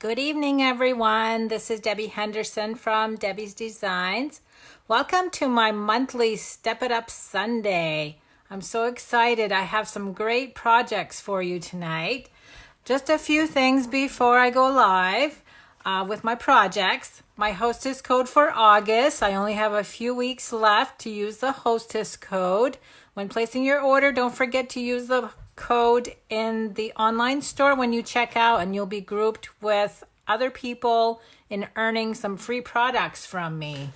Good evening, everyone. This is Debbie Henderson from Debbie's Designs. Welcome to my monthly Step It Up Sunday. I'm so excited. I have some great projects for you tonight. Just a few things before I go live with my projects. My hostess code for August. I only have a few weeks left to use the hostess code. When placing your order, don't forget to use the code in the online store when you check out, and you'll be grouped with other people in earning some free products from me.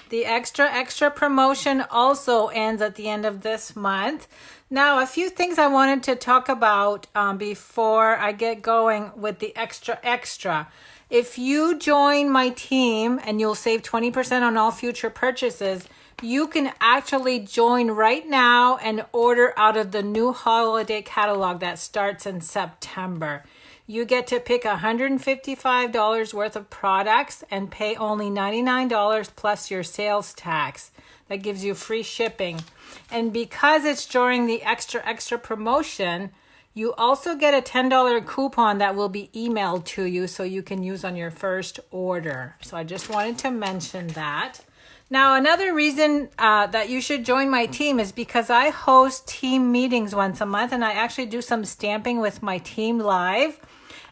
The extra promotion also ends at the end of this month. Now, a few things I wanted to talk about before I get going with the extra. If you join my team and you'll save 20% on all future purchases, you can actually join right now and order out of the new holiday catalog that starts in September. You get to pick $155 worth of products and pay only $99 plus your sales tax. That gives you free shipping. And because it's during the extra promotion, you also get a $10 coupon that will be emailed to you so you can use on your first order. So I just wanted to mention that. Now, another reason that you should join my team is because I host team meetings once a month, and I actually do some stamping with my team live.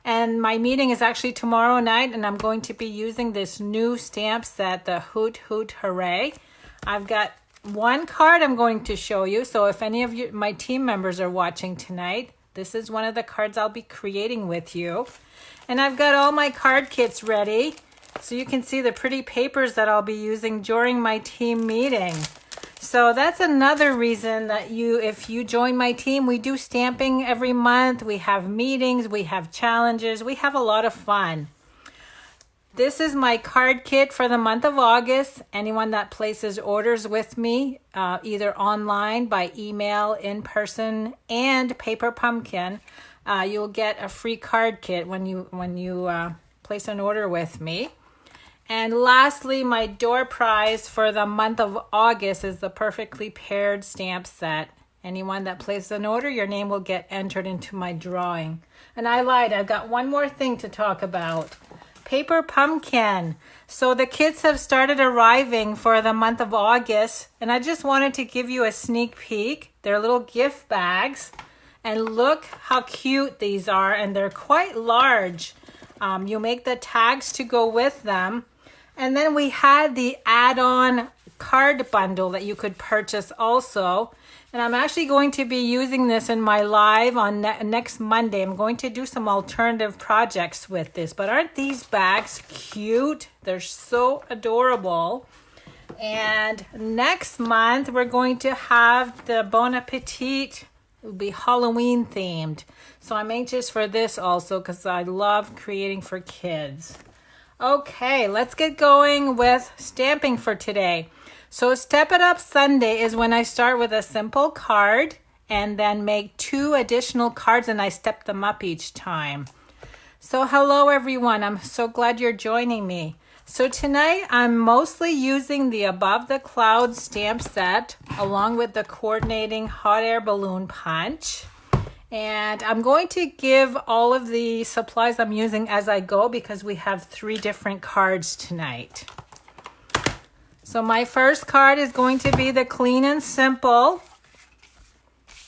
And my meeting is actually tomorrow night, and I'm going to be using this new stamp set, the Hoot Hoot Hooray. I've got one card I'm going to show you, so if any of my team members are watching tonight, this is one of the cards I'll be creating with you. And I've got all my card kits ready, so you can see the pretty papers that I'll be using during my team meeting. So that's another reason that if you join my team, we do stamping every month. We have meetings, we have challenges, we have a lot of fun. This is my card kit for the month of August. Anyone that places orders with me, either online, by email, in person, and paper pumpkin, you'll get a free card kit when you place an order with me. And lastly, my door prize for the month of August is the perfectly paired stamp set. Anyone that places an order, your name will get entered into my drawing. And I lied, I've got one more thing to talk about. Paper pumpkin. So the kits have started arriving for the month of August, and I just wanted to give you a sneak peek. They're little gift bags, and look how cute these are, and they're quite large. You make the tags to go with them. And then we had the add-on card bundle that you could purchase also. And I'm actually going to be using this in my live on next Monday. I'm going to do some alternative projects with this. But aren't these bags cute? They're so adorable. And next month, we're going to have the Bon Appetit. It will be Halloween themed. So I'm anxious for this also because I love creating for kids. Okay, let's get going with stamping for today. So Step It Up Sunday is when I start with a simple card and then make 2 additional cards, and I step them up each time. So hello everyone, I'm so glad you're joining me. So tonight I'm mostly using the Above the Clouds stamp set along with the coordinating hot air balloon punch. And I'm going to give all of the supplies I'm using as I go because we have 3 different cards tonight. So my first card is going to be the Clean and Simple.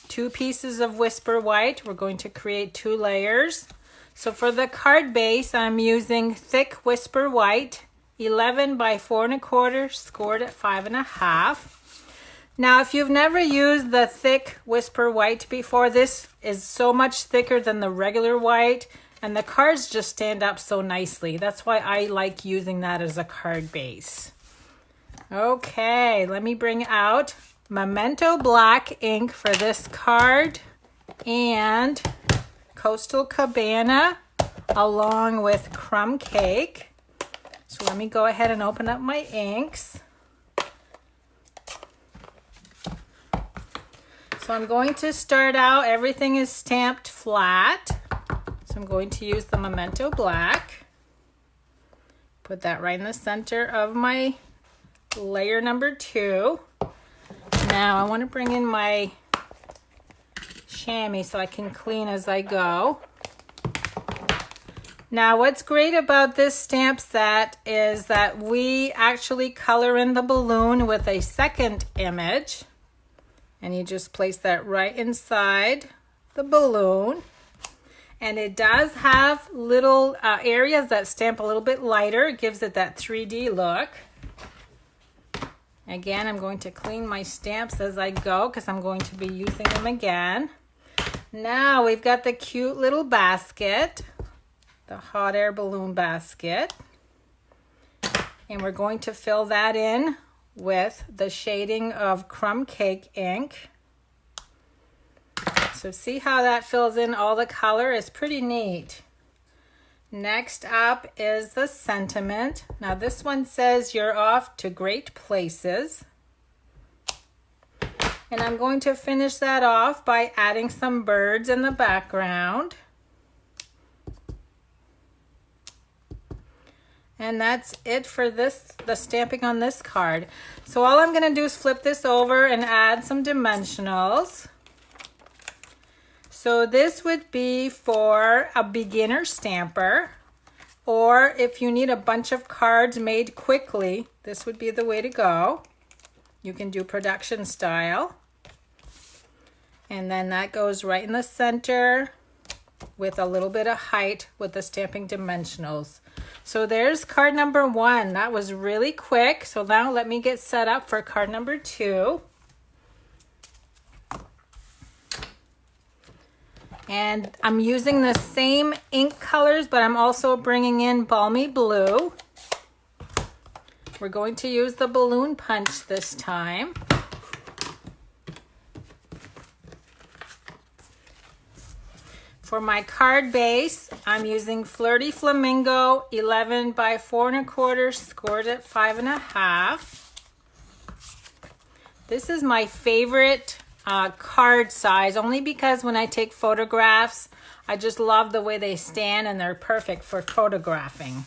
2 pieces of Whisper White. We're going to create 2 layers. So for the card base, I'm using thick Whisper White, 11 by 4 1/4, scored at 5 1/2. Now, if you've never used the thick Whisper White before, this is so much thicker than the regular white, and the cards just stand up so nicely. That's why I like using that as a card base. Okay, let me bring out Memento Black ink for this card and Coastal Cabana along with Crumb Cake. So let me go ahead and open up my inks. So I'm going to start out, everything is stamped flat. So I'm going to use the Memento Black. Put that right in the center of my layer number 2. Now I want to bring in my chamois so I can clean as I go. Now, what's great about this stamp set is that we actually color in the balloon with a second image. And you just place that right inside the balloon. And it does have little areas that stamp a little bit lighter. It gives it that 3D look. Again, I'm going to clean my stamps as I go because I'm going to be using them again. Now we've got the cute little basket, the hot air balloon basket. And we're going to fill that in with the shading of crumb cake ink. So see how that fills in all the color? It's pretty neat. Next up is the sentiment. Now this one says you're off to great places. And I'm going to finish that off by adding some birds in the background. And that's it for the stamping on this card. So all I'm going to do is flip this over and add some dimensionals. So this would be for a beginner stamper, or if you need a bunch of cards made quickly, this would be the way to go. You can do production style. And then that goes right in the center with a little bit of height with the stamping dimensionals. So there's card number 1. That was really quick. So now let me get set up for card number 2. And I'm using the same ink colors, but I'm also bringing in Balmy Blue. We're going to use the balloon punch this time. For my card base, I'm using Flirty Flamingo 11 by 4 1/4, scored at 5 1/2. This is my favorite card size, only because when I take photographs, I just love the way they stand and they're perfect for photographing.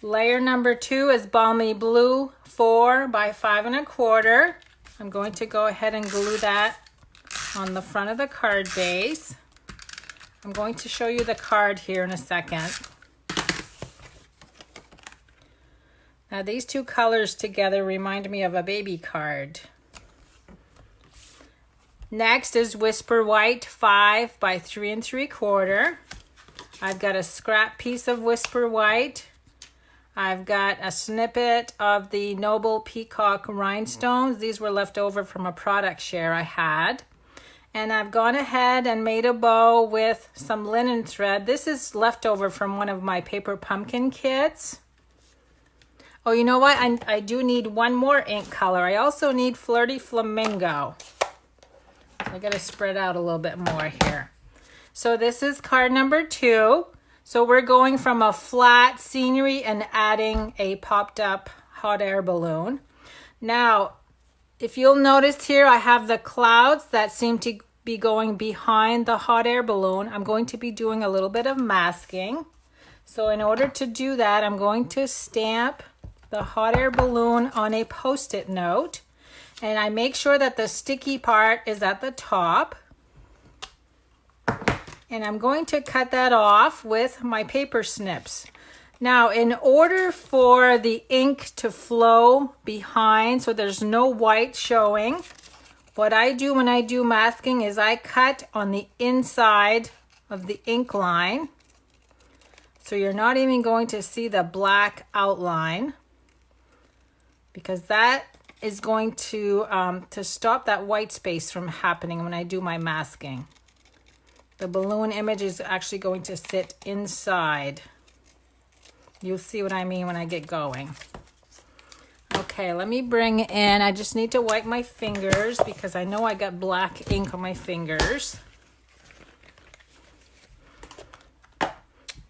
Layer number 2 is Balmy Blue 4 by 5 1/4. I'm going to go ahead and glue that on the front of the card base. I'm going to show you the card here in a second. Now these two colors together remind me of a baby card. Next is Whisper White 5 by 3 3/4. I've got a scrap piece of Whisper White. I've got a snippet of the Noble Peacock rhinestones. These were left over from a product share I had. And I've gone ahead and made a bow with some linen thread. This is leftover from one of my paper pumpkin kits. Oh, you know what? I do need one more ink color. I also need Flirty Flamingo. I got to spread out a little bit more here. So this is card number 2. So we're going from a flat scenery and adding a popped up hot air balloon. Now, if you'll notice here, I have the clouds that seem to be going behind the hot air balloon. I'm going to be doing a little bit of masking. So in order to do that, I'm going to stamp the hot air balloon on a Post-it note. And I make sure that the sticky part is at the top. And I'm going to cut that off with my paper snips. Now, in order for the ink to flow behind so there's no white showing, what I do when I do masking is I cut on the inside of the ink line. So you're not even going to see the black outline, because that is going to stop that white space from happening when I do my masking. The balloon image is actually going to sit inside. You'll see what I mean when I get going. Okay, let me bring in, I just need to wipe my fingers because I know I got black ink on my fingers.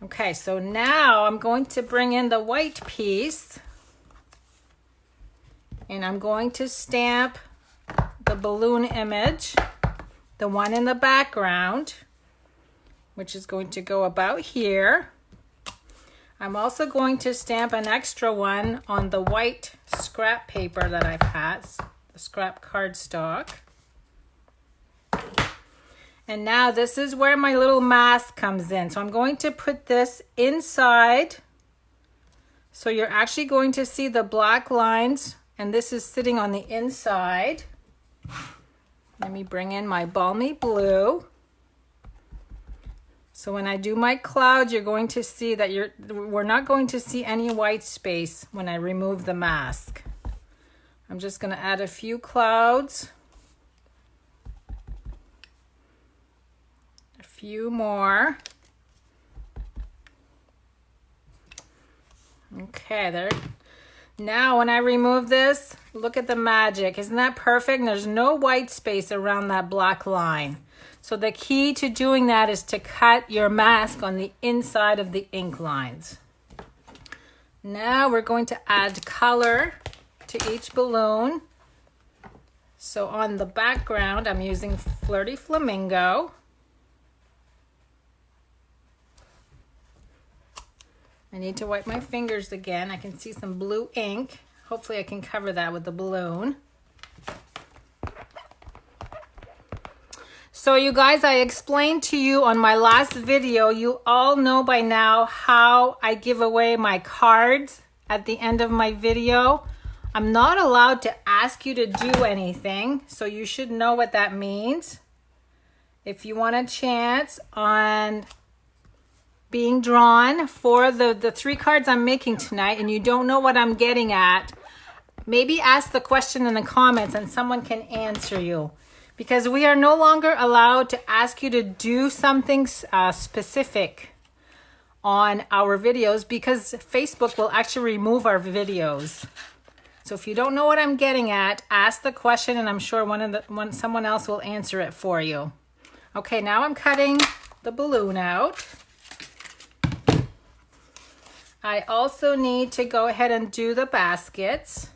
Okay, so now I'm going to bring in the white piece. And I'm going to stamp the balloon image, the one in the background, which is going to go about here. I'm also going to stamp an extra one on the white scrap paper that I've had, the scrap cardstock. And now this is where my little mask comes in. So I'm going to put this inside. So you're actually going to see the black lines, and this is sitting on the inside. Let me bring in my balmy blue. So when I do my clouds, you're going to see that we're not going to see any white space when I remove the mask. I'm just going to add a few clouds. A few more. Okay, there. Now when I remove this, look at the magic. Isn't that perfect? There's no white space around that black line. So the key to doing that is to cut your mask on the inside of the ink lines. Now we're going to add color to each balloon. So on the background, I'm using Flirty Flamingo. I need to wipe my fingers again. I can see some blue ink. Hopefully I can cover that with the balloon. So you guys, I explained to you on my last video, you all know by now how I give away my cards at the end of my video. I'm not allowed to ask you to do anything, so you should know what that means. If you want a chance on being drawn for the 3 cards I'm making tonight and you don't know what I'm getting at, maybe ask the question in the comments and someone can answer you. Because we are no longer allowed to ask you to do something specific on our videos because Facebook will actually remove our videos. So if you don't know what I'm getting at, ask the question and I'm sure someone else will answer it for you. Okay, now I'm cutting the balloon out. I also need to go ahead and do the baskets.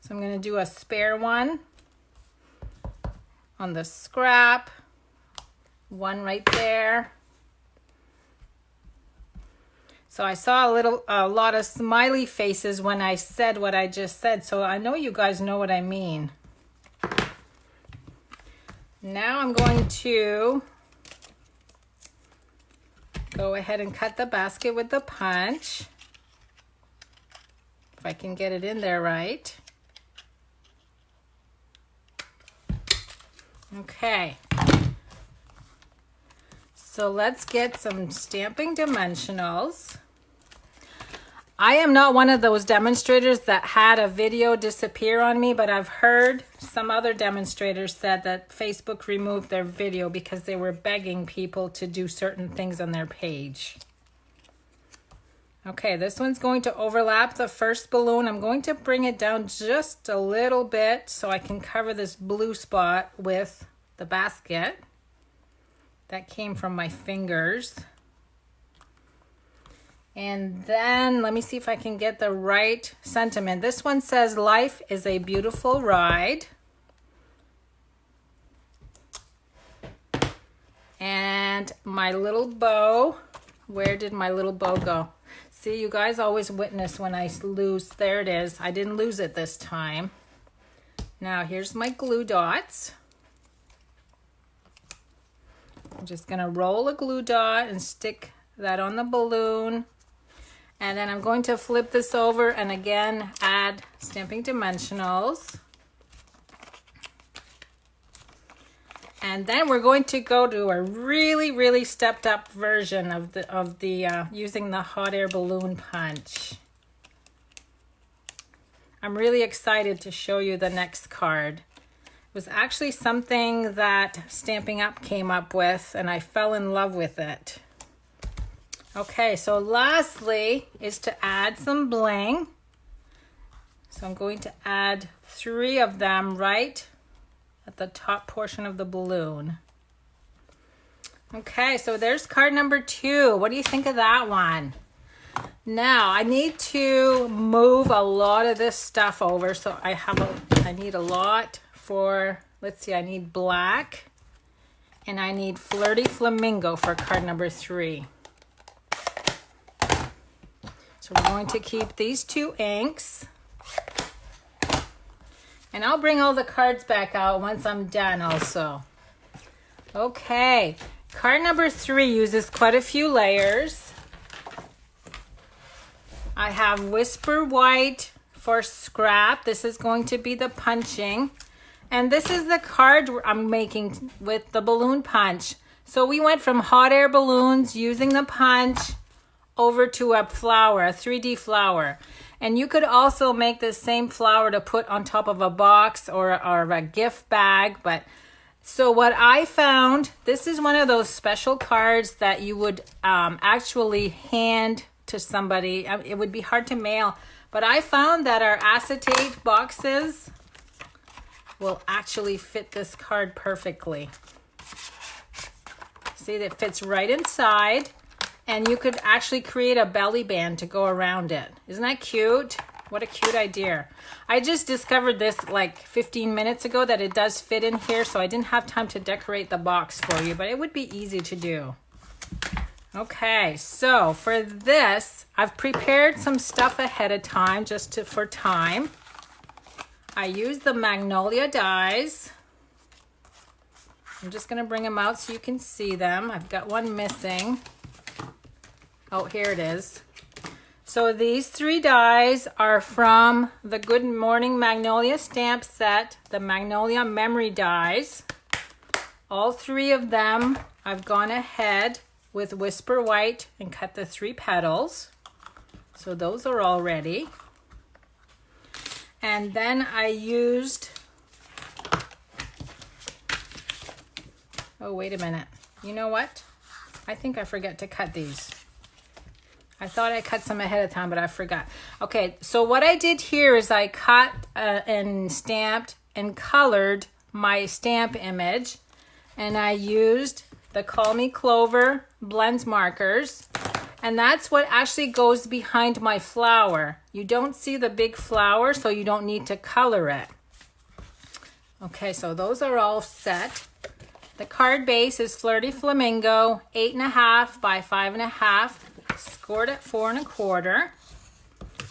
So I'm going to do a spare one on the scrap, one right there. So I saw a lot of smiley faces when I said what I just said, so I know you guys know what I mean. Now I'm going to go ahead and cut the basket with the punch. If I can get it in there right. Okay, so let's get some stamping dimensionals. I am not one of those demonstrators that had a video disappear on me, but I've heard some other demonstrators said that Facebook removed their video because they were begging people to do certain things on their page. Okay, this one's going to overlap the first balloon. I'm going to bring it down just a little bit so I can cover this blue spot with the basket. That came from my fingers. And then let me see if I can get the right sentiment. This one says, "Life is a beautiful ride." And my little bow, where did my little bow go? See, you guys always witness when I lose. There it is. I didn't lose it this time. Now here's my glue dots. I'm just going to roll a glue dot and stick that on the balloon. And then I'm going to flip this over and again add stamping dimensionals. And then we're going to go to a really stepped up version of the using the hot air balloon punch. I'm really excited to show you the next card. It was actually something that Stampin' Up came up with and I fell in love with it. Okay, so lastly is to add some bling. So I'm going to add 3 of them right at the top portion of the balloon. Okay, so there's card number 2. What do you think of that one? Now I need to move a lot of this stuff over, so I need a lot for, let's see, I need black and I need Flirty Flamingo for card number 3. So we're going to keep these 2 inks. And I'll bring all the cards back out once I'm done also. Okay, card number 3 uses quite a few layers. I have Whisper White for scrap. This is going to be the punching. And this is the card I'm making with the balloon punch. So we went from hot air balloons using the punch over to a flower, a 3D flower. And you could also make the same flower to put on top of a box or a gift bag. So what I found, this is one of those special cards that you would actually hand to somebody. It would be hard to mail. But I found that our acetate boxes will actually fit this card perfectly. See, that fits right inside. And you could actually create a belly band to go around it. Isn't that cute? What a cute idea. I just discovered this like 15 minutes ago that it does fit in here, so I didn't have time to decorate the box for you, but it would be easy to do. Okay, so for this, I've prepared some stuff ahead of time for time. I use the Magnolia dies. I'm just gonna bring them out so you can see them. I've got one missing. Oh, here it is. So these 3 dies are from the Good Morning Magnolia stamp set, the Magnolia Memory dies. All 3 of them, I've gone ahead with Whisper White and cut the 3 petals. So those are all ready. And then I used, oh, wait a minute. You know what? I think I forgot to cut these. I thought I cut some ahead of time, but I forgot. Okay, so what I did here is I cut and stamped and colored my stamp image, and I used the Call Me Clover blends markers, and that's what actually goes behind my flower. You don't see the big flower, so you don't need to color it. Okay, so those are all set. The card base is Flirty Flamingo, 8.5 by 5.5. Scored at 4 1/4.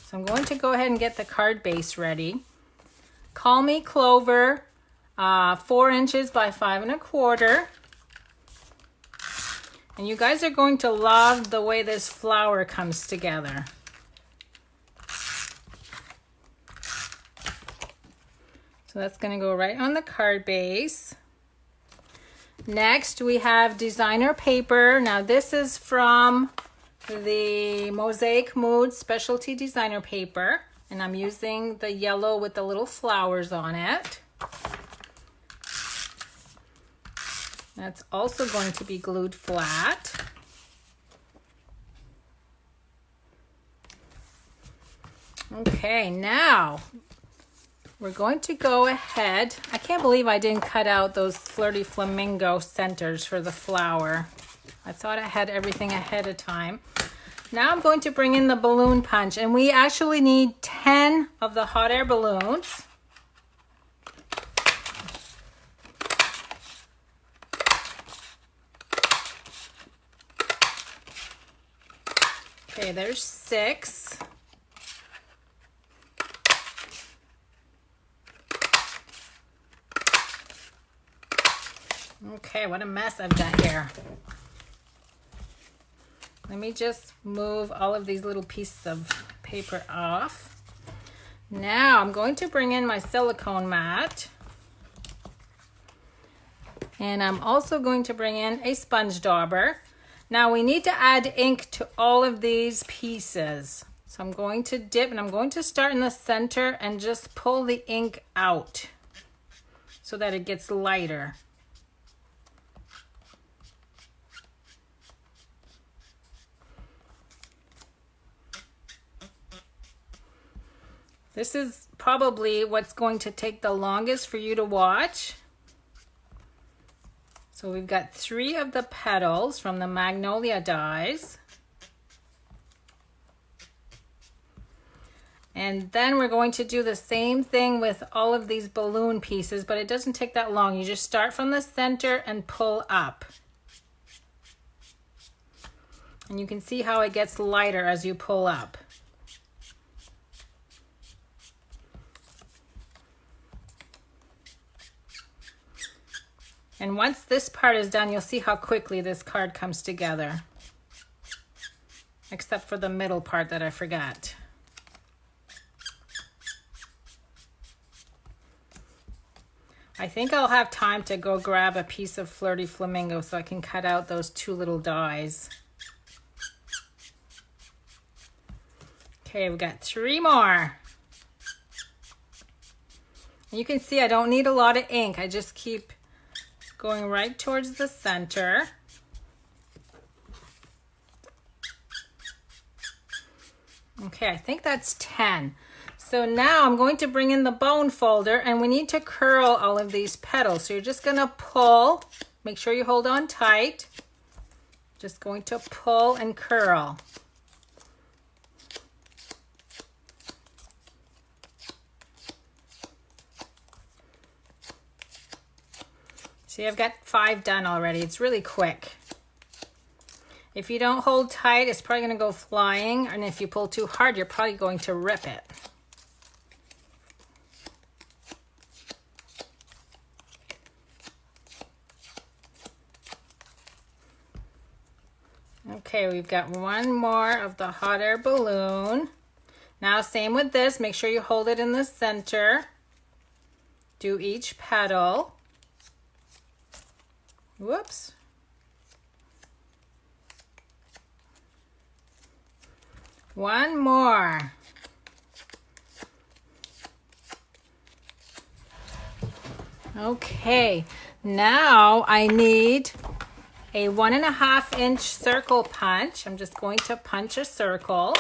So I'm going to go ahead and get the card base ready. Call Me Clover, 4 inches by 5 1/4. And you guys are going to love the way this flower comes together. So that's going to go right on the card base. Next we have designer paper. Now this is from the Mosaic Mood Specialty Designer Paper, and I'm using the yellow with the little flowers on it. That's also going to be glued flat. Okay, now we're going to go ahead. I can't believe I didn't cut out those Flirty Flamingo centers for the flower. I thought I had everything ahead of time. Now I'm going to bring in the balloon punch, and we actually need 10 of the hot air balloons. Okay, there's 6. Okay, what a mess I've got here. Let me just move all of these little pieces of paper off. Now I'm going to bring in my silicone mat. And I'm also going to bring in a sponge dauber. Now we need to add ink to all of these pieces. So I'm going to dip, and I'm going to start in the center and just pull the ink out so that it gets lighter. This is probably what's going to take the longest for you to watch. So we've got 3 of the petals from the Magnolia dies. And then we're going to do the same thing with all of these balloon pieces, but it doesn't take that long. You just start from the center and pull up. And you can see how it gets lighter as you pull up. And once this part is done, you'll see how quickly this card comes together. Except for the middle part that I forgot. I think I'll have time to go grab a piece of Flirty Flamingo so I can cut out those two little dies. Okay, we've got 3 more. You can see I don't need a lot of ink. I just keep going right towards the center. Okay, I think that's 10. So now I'm going to bring in the bone folder, and we need to curl all of these petals. So you're just going to pull. Make sure you hold on tight. Just going to pull and curl. See, I've got 5 done already. It's really quick. If you don't hold tight, it's probably going to go flying. And if you pull too hard, you're probably going to rip it. Okay, we've got 1 more of the hot air balloon. Now, same with this. Make sure you hold it in the center. Do each petal. Whoops. One more. Okay, now I need a 1.5 inch circle punch. I'm just going to punch a circle.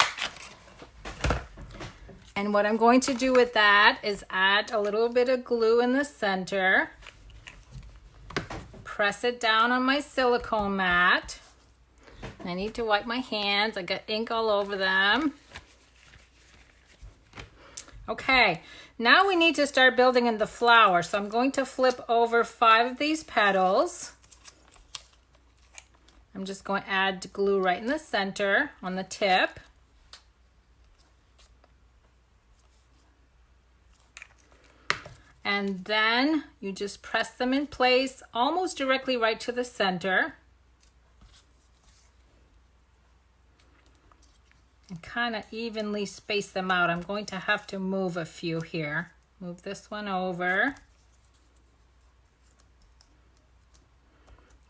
And what I'm going to do with that is add a little bit of glue in the center. Press it down on my silicone mat. I need to wipe my hands. I got ink all over them. Okay, now we need to start building in the flower. So I'm going to flip over 5 of these petals. I'm just going to add glue right in the center on the tip. And then you just press them in place almost directly right to the center. And kind of evenly space them out. I'm going to have to move a few here. Move this one over.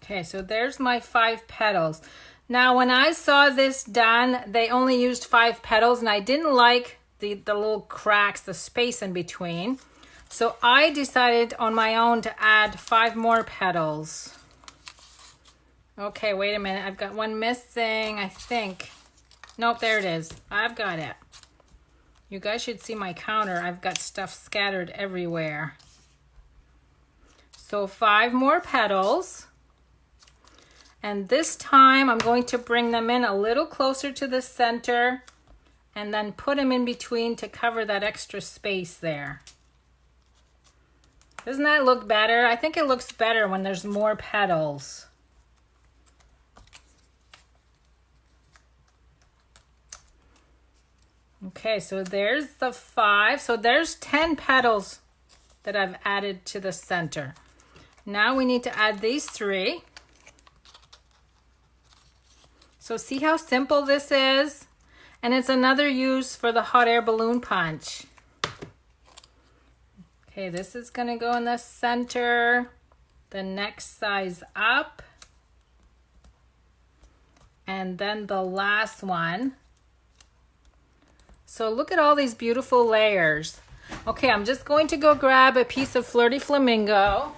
Okay, so there's my 5 petals. Now, when I saw this done, they only used 5 petals, and I didn't like the little cracks, the space in between. So I decided on my own to add 5 more petals. Okay, wait a minute. I've got one missing, I think. Nope, there it is. I've got it. You guys should see my counter. I've got stuff scattered everywhere. So 5 more petals. And this time I'm going to bring them in a little closer to the center and then put them in between to cover that extra space there. Doesn't that look better? I think it looks better when there's more petals. Okay, so there's the 5. So there's 10 petals that I've added to the center. Now we need to add these 3. So see how simple this is? And it's another use for the hot air balloon punch. Okay, this is going to go in the center, the next size up, and then the last one. So look at all these beautiful layers. Okay, I'm just going to go grab a piece of Flirty Flamingo.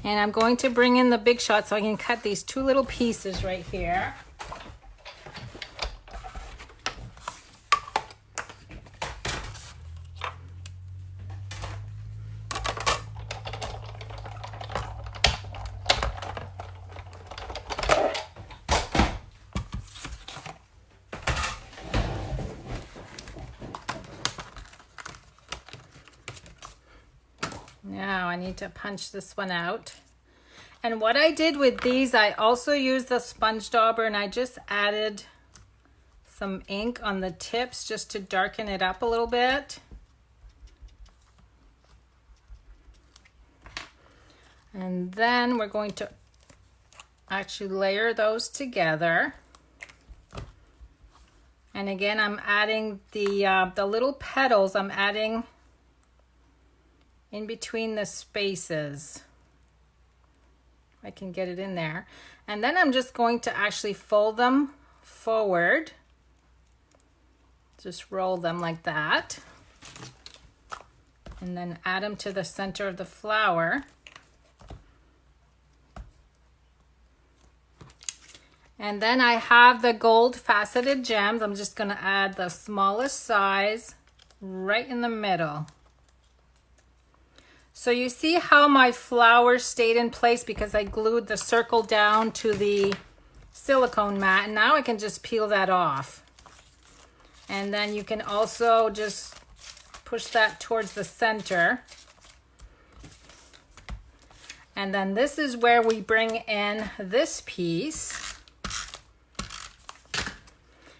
And I'm going to bring in the Big Shot so I can cut these 2 little pieces right here. Now I need to punch this one out. And what I did with these, I also used the sponge dauber and I just added some ink on the tips just to darken it up a little bit. And then we're going to actually layer those together. And again, I'm adding the little petals, I'm adding in between the spaces. I can get it in there. And then I'm just going to actually fold them forward. Just roll them like that. And then add them to the center of the flower. And then I have the gold faceted gems. I'm just going to add the smallest size right in the middle. So you see how my flower stayed in place because I glued the circle down to the silicone mat. And now I can just peel that off. And then you can also just push that towards the center. And then this is where we bring in this piece.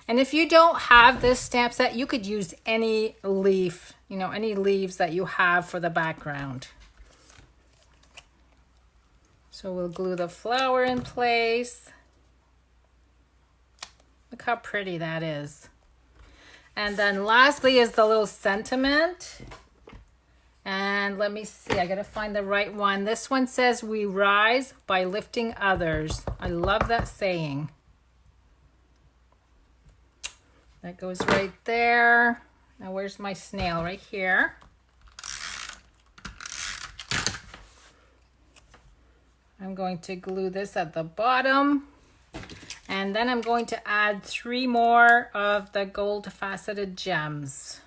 And if you don't have this stamp set, you could use any leaf, any leaves that you have for the background. So we'll glue the flower in place. Look how pretty that is. And then lastly is the little sentiment. And let me see, I gotta find the right one. This one says, "We rise by lifting others." I love that saying. That goes right there. Now where's my snail? Right here. I'm going to glue this at the bottom. And then I'm going to add 3 more of the gold faceted gems.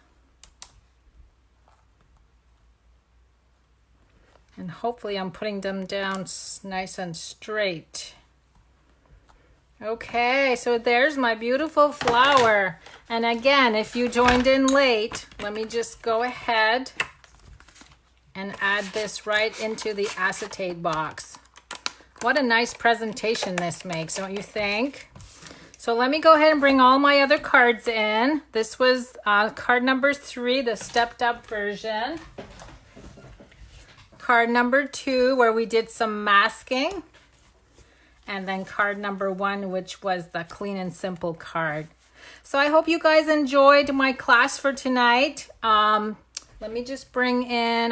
And hopefully I'm putting them down nice and straight. Okay, so there's my beautiful flower. And again, if you joined in late, let me just go ahead and add this right into the acetate box. What a nice presentation this makes, don't you think? So let me go ahead and bring all my other cards in. This was card number 3, the stepped up version. Card number 2, where we did some masking. And then card number 1, which was the clean and simple card. So I hope you guys enjoyed my class for tonight. Let me just bring in,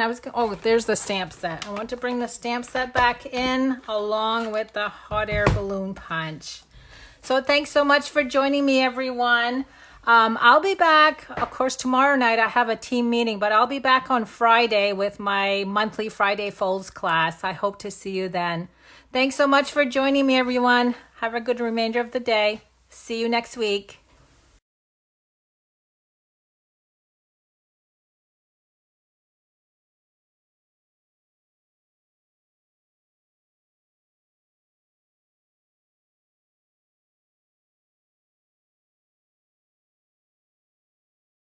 there's the stamp set. I want to bring the stamp set back in along with the hot air balloon punch. So thanks so much for joining me, everyone. I'll be back, of course, tomorrow night I have a team meeting, but I'll be back on Friday with my monthly Friday Folds class. I hope to see you then. Thanks so much for joining me, everyone. Have a good remainder of the day. See you next week.